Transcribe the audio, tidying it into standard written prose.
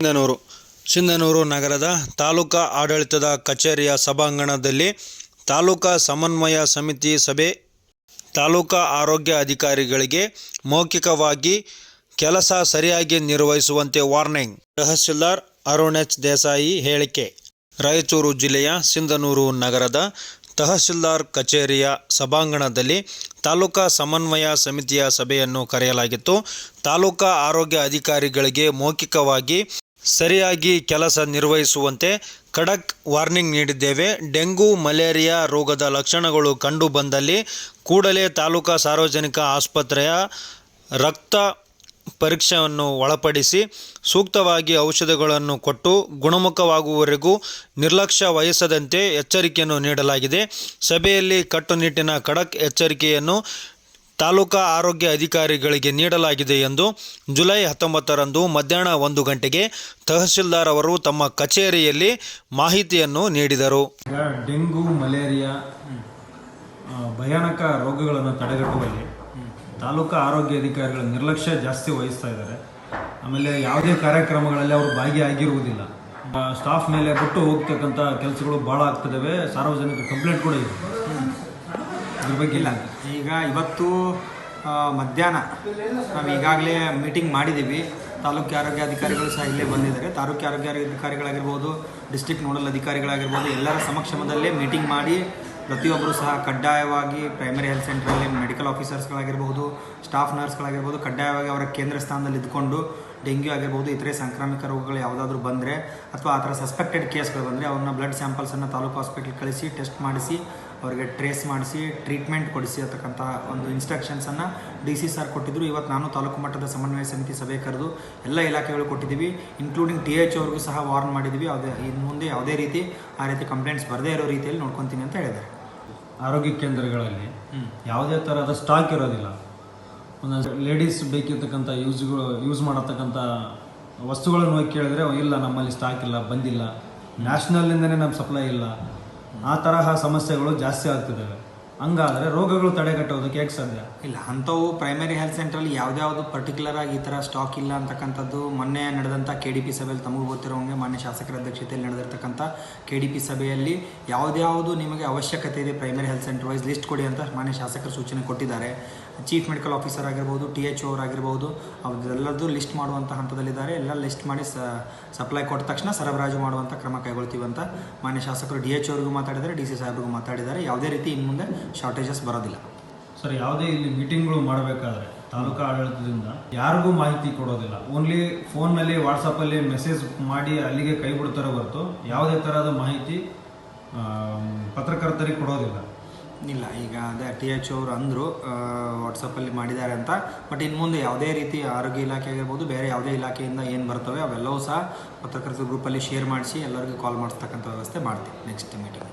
ಸಿಂಧನೂರು ನಗರದ ತಾಲೂಕಾ ಆಡಳಿತದ ಕಚೇರಿಯ ಸಭಾಂಗಣದಲ್ಲಿ ತಾಲೂಕಾ ಸಮನ್ವಯ ಸಮಿತಿ ಸಭೆ. ತಾಲೂಕಾ ಆರೋಗ್ಯ ಅಧಿಕಾರಿಗಳಿಗೆ ಮೌಖಿಕವಾಗಿ ಕೆಲಸ ಸರಿಯಾಗಿ ನಿರ್ವಹಿಸುವಂತೆ ವಾರ್ನಿಂಗ್. ತಹಶೀಲ್ದಾರ್ ಅರುಣ್ ಎಚ್ ದೇಸಾಯಿ ಹೇಳಿಕೆ. ರಾಯಚೂರು ಜಿಲ್ಲೆಯ ಸಿಂಧನೂರು ನಗರದ ತಹಶೀಲ್ದಾರ್ ಕಚೇರಿಯ ಸಭಾಂಗಣದಲ್ಲಿ ತಾಲೂಕಾ ಸಮನ್ವಯ ಸಮಿತಿಯ ಸಭೆಯನ್ನು ಕರೆಯಲಾಗಿತ್ತು. ತಾಲೂಕಾ ಆರೋಗ್ಯ ಅಧಿಕಾರಿಗಳಿಗೆ ಮೌಖಿಕವಾಗಿ ಸರಿಯಾಗಿ ಕೆಲಸ ನಿರ್ವಹಿಸುವಂತೆ ಖಡಕ್ ವಾರ್ನಿಂಗ್ ನೀಡಿದ್ದೇವೆ. ಡೆಂಗು, ಮಲೇರಿಯಾ ರೋಗದ ಲಕ್ಷಣಗಳು ಕಂಡು ಬಂದಲ್ಲಿ ಕೂಡಲೇ ತಾಲೂಕಾ ಸಾರ್ವಜನಿಕ ಆಸ್ಪತ್ರೆಯ ರಕ್ತ ಪರೀಕ್ಷೆಯನ್ನು ಒಳಪಡಿಸಿ ಸೂಕ್ತವಾಗಿ ಔಷಧಗಳನ್ನು ಕೊಟ್ಟು ಗುಣಮುಖವಾಗುವವರೆಗೂ ನಿರ್ಲಕ್ಷ್ಯ ವಹಿಸದಂತೆ ಎಚ್ಚರಿಕೆಯನ್ನು ನೀಡಲಾಗಿದೆ. ಸಭೆಯಲ್ಲಿ ಕಟ್ಟುನಿಟ್ಟಿನ ಖಡಕ್ ಎಚ್ಚರಿಕೆಯನ್ನು ತಾಲೂಕಾ ಆರೋಗ್ಯ ಅಧಿಕಾರಿಗಳಿಗೆ ನೀಡಲಾಗಿದೆ ಎಂದು ಜುಲೈ 19ರಂದು ಮಧ್ಯಾಹ್ನ 1 ಗಂಟೆಗೆ ತಹಶೀಲ್ದಾರ್ ಅವರು ತಮ್ಮ ಕಚೇರಿಯಲ್ಲಿ ಮಾಹಿತಿಯನ್ನು ನೀಡಿದರು. ಡೆಂಗು, ಮಲೇರಿಯಾ ಭಯಾನಕ ರೋಗಗಳನ್ನು ತಡೆಗಟ್ಟುವಲ್ಲಿ ತಾಲೂಕಾ ಆರೋಗ್ಯ ಅಧಿಕಾರಿಗಳ ನಿರ್ಲಕ್ಷ್ಯ ಜಾಸ್ತಿ ವಹಿಸ್ತಾ ಇದ್ದಾರೆ. ಆಮೇಲೆ ಯಾವುದೇ ಕಾರ್ಯಕ್ರಮಗಳಲ್ಲಿ ಅವರು ಭಾಗಿಯಾಗಿರುವುದಿಲ್ಲ. ಸ್ಟಾಫ್ ಮೇಲೆ ಬಿಟ್ಟು ಹೋಗ್ತಕ್ಕಂಥ ಕೆಲಸಗಳು ಭಾಳ ಆಗ್ತಿದ್ದಾವೆ. ಸಾರ್ವಜನಿಕ ಕಂಪ್ಲೇಂಟ್ ಕೂಡ ಇದೆ. ಇದ್ರ ಬಗ್ಗೆ ಇಲ್ಲ, ಈಗ ಇವತ್ತು ಮಧ್ಯಾಹ್ನ ನಾವು ಈಗಾಗಲೇ ಮೀಟಿಂಗ್ ಮಾಡಿದ್ದೀವಿ. ತಾಲೂಕು ಆರೋಗ್ಯ ಅಧಿಕಾರಿಗಳು ಸಹ ಇಲ್ಲೇ ಬಂದಿದ್ದಾರೆ. ತಾಲೂಕು ಆರೋಗ್ಯ ಅಧಿಕಾರಿಗಳಾಗಿರ್ಬೋದು, ಡಿಸ್ಟ್ರಿಕ್ಟ್ ನೋಡಲ್ ಅಧಿಕಾರಿಗಳಾಗಿರ್ಬೋದು, ಎಲ್ಲರ ಸಮಕ್ಷಮದಲ್ಲೇ ಮೀಟಿಂಗ್ ಮಾಡಿ ಪ್ರತಿಯೊಬ್ಬರು ಸಹ ಕಡ್ಡಾಯವಾಗಿ ಪ್ರೈಮರಿ ಹೆಲ್ತ್ ಸೆಂಟ್ರಲ್ಲಿ ಮೆಡಿಕಲ್ ಆಫೀಸರ್ಸ್ಗಳಾಗಿರ್ಬೋದು, ಸ್ಟಾಫ್ ನರ್ಸ್ಗಳಾಗಿರ್ಬೋದು ಕಡ್ಡಾಯವಾಗಿ ಅವರ ಕೇಂದ್ರ ಸ್ಥಾನದಲ್ಲಿ ಇದ್ದುಕೊಂಡು ಡೆಂಗ್ಯೂ ಆಗಿರ್ಬೋದು, ಇತರೆ ಸಾಂಕ್ರಾಮಿಕ ರೋಗಗಳು ಯಾವುದಾದ್ರೂ ಬಂದರೆ ಅಥವಾ ಆ ಥರ ಸಸ್ಪೆಕ್ಟೆಡ್ ಕೇಸ್ಗಳು ಬಂದರೆ ಅವ್ರನ್ನ ಬ್ಲಡ್ ಸ್ಯಾಂಪಲ್ಸನ್ನು ತಾಲೂಕು ಹಾಸ್ಪಿಟ್ಲಿಗೆ ಕಳಿಸಿ ಟೆಸ್ಟ್ ಮಾಡಿಸಿ ಅವರಿಗೆ ಟ್ರೇಸ್ ಮಾಡಿಸಿ ಟ್ರೀಟ್ಮೆಂಟ್ ಕೊಡಿಸಿ ಅಂತಕ್ಕಂಥ ಒಂದು ಇನ್ಸ್ಟ್ರಕ್ಷನ್ಸನ್ನು DC ಸರ್ ಕೊಟ್ಟಿದ್ದರು. ಇವತ್ತು ನಾನು ತಾಲೂಕು ಮಟ್ಟದ ಸಮನ್ವಯ ಸಮಿತಿ ಸಭೆ ಕರೆದು ಎಲ್ಲ ಇಲಾಖೆಗಳು ಕೊಟ್ಟಿದ್ದೀವಿ. ಇನ್ಕ್ಲೂಡಿಂಗ್ TH ಅವ್ರಿಗೂ ಸಹ ವಾರ್ನ್ ಮಾಡಿದ್ದೀವಿ. ಇನ್ನು ಮುಂದೆ ಯಾವುದೇ ರೀತಿ ಆ ರೀತಿ ಕಂಪ್ಲೇಂಟ್ಸ್ ಬರದೇ ಇರೋ ರೀತಿಯಲ್ಲಿ ನೋಡ್ಕೊತೀನಿ ಅಂತ ಹೇಳಿದ್ದಾರೆ. ಆರೋಗ್ಯ ಕೇಂದ್ರಗಳಲ್ಲಿ ಯಾವುದೇ ಥರದ ಸ್ಟಾಕ್ ಇರೋದಿಲ್ಲ. ಒಂದೊಂದು ಲೇಡೀಸ್ ಬೇಕಿರ್ತಕ್ಕಂಥ ಯೂಸ್ ಮಾಡತಕ್ಕಂಥ ವಸ್ತುಗಳನ್ನು ಹೋಗಿ ಕೇಳಿದ್ರೆ ಇಲ್ಲ, ನಮ್ಮಲ್ಲಿ ಸ್ಟಾಕ್ ಇಲ್ಲ, ಬಂದಿಲ್ಲ, ನ್ಯಾಷನಲ್ಲಿಂದನೇ ನಮ್ಮ ಸಪ್ಲೈ ಇಲ್ಲ, ಆ ತರಹ ಸಮಸ್ಯೆಗಳು ಜಾಸ್ತಿ ಆಗ್ತಿದ್ದಾವೆ. ಹಂಗಾದರೆ ರೋಗಗಳು ತಡೆಗಟ್ಟೋದಕ್ಕೆ ಹೇಗೆ ಸಾಧ್ಯ? ಇಲ್ಲ, ಅಂಥವು ಪ್ರೈಮರಿ ಹೆಲ್ತ್ ಸೆಂಟ್ರಲ್ಲಿ ಯಾವುದ್ಯಾವುದು ಪರ್ಟಿಕ್ಯುಲರ್ ಆಗಿ ಈ ಥರ ಸ್ಟಾಕ್ ಇಲ್ಲ ಅಂತಕ್ಕಂಥದ್ದು ಮೊನ್ನೆ ನಡೆದಂಥ KDP ಸಭೆಯಲ್ಲಿ ತಮಗೆ ಗೊತ್ತಿರೋಂಗೆ ಮಾನ್ಯ ಶಾಸಕರ ಅಧ್ಯಕ್ಷತೆಯಲ್ಲಿ ನಡೆದಿರ್ತಕ್ಕಂಥ KDP ಸಭೆಯಲ್ಲಿ ಯಾವುದ್ಯಾವುದು ನಿಮಗೆ ಅವಶ್ಯಕತೆ ಇದೆ primary health centre wise list ಕೊಡಿ ಅಂತ ಮಾನ್ಯ ಶಾಸಕರು ಸೂಚನೆ ಕೊಟ್ಟಿದ್ದಾರೆ. ಚೀಫ್ ಮೆಡಿಕಲ್ ಆಫೀಸರ್ ಆಗಿರ್ಬೋದು, TH ಅವರಾಗಿರ್ಬೋದು, ಅವರೆಲ್ಲರದ್ದು ಲಿಸ್ಟ್ ಮಾಡುವಂಥ ಹಂತದಲ್ಲಿದ್ದಾರೆ. ಎಲ್ಲ ಲಿಸ್ಟ್ ಮಾಡಿ ಸಪ್ಲೈ ಕೊಟ್ಟ ತಕ್ಷಣ ಸರಬರಾಜು ಮಾಡುವಂಥ ಕ್ರಮ ಕೈಗೊಳ್ತೀವಿ ಅಂತ ಮಾನ್ಯ ಶಾಸಕರು DH ಅವ್ರಿಗೂ ಮಾತಾಡಿದ್ದಾರೆ, DC ಸಾಹೇಬ್ರಿಗೂ ಮಾತಾಡಿದ್ದಾರೆ. ಯಾವುದೇ ರೀತಿ ಇನ್ನು ಮುಂದೆ ಶಾರ್ಟೇಜಸ್ ಬರೋದಿಲ್ಲ. ಸರ್, ಯಾವುದೇ ಇಲ್ಲಿ ಮೀಟಿಂಗ್ಗಳು ಮಾಡಬೇಕಾದ್ರೆ ತಾಲೂಕಾ ಆಡಳಿತದಿಂದ ಯಾರಿಗೂ ಮಾಹಿತಿ ಕೊಡೋದಿಲ್ಲ. ಓನ್ಲಿ ಫೋನ್ನಲ್ಲಿ ವಾಟ್ಸಪ್ಪಲ್ಲಿ ಮೆಸೇಜ್ ಮಾಡಿ ಅಲ್ಲಿಗೆ ಕೈ ಬಿಡ್ತಾರೆ ಹೊರತು ಯಾವುದೇ ಥರದ ಮಾಹಿತಿ ಪತ್ರಕರ್ತರಿಗೆ ಕೊಡೋದಿಲ್ಲ. ಇಲ್ಲ, ಈಗ ಅದೇ TH ಅವರು ಅಂದರು ವಾಟ್ಸಪ್ಪಲ್ಲಿ ಮಾಡಿದ್ದಾರೆ ಅಂತ. ಬಟ್ ಇನ್ನು ಮುಂದೆ ಯಾವುದೇ ರೀತಿ ಆರೋಗ್ಯ ಇಲಾಖೆ ಆಗಿರ್ಬೋದು, ಬೇರೆ ಯಾವುದೇ ಇಲಾಖೆಯಿಂದ ಏನು ಬರ್ತವೆ ಅವೆಲ್ಲವೂ ಸಹ ಪತ್ರಕರ್ತರ ಗ್ರೂಪಲ್ಲಿ ಶೇರ್ ಮಾಡಿಸಿ ಎಲ್ಲರಿಗೂ ಕಾಲ್ ಮಾಡಿಸ್ತಕ್ಕಂಥ ವ್ಯವಸ್ಥೆ ಮಾಡ್ತೀವಿ ನೆಕ್ಸ್ಟ್ ಮೀಟಿಂಗ್.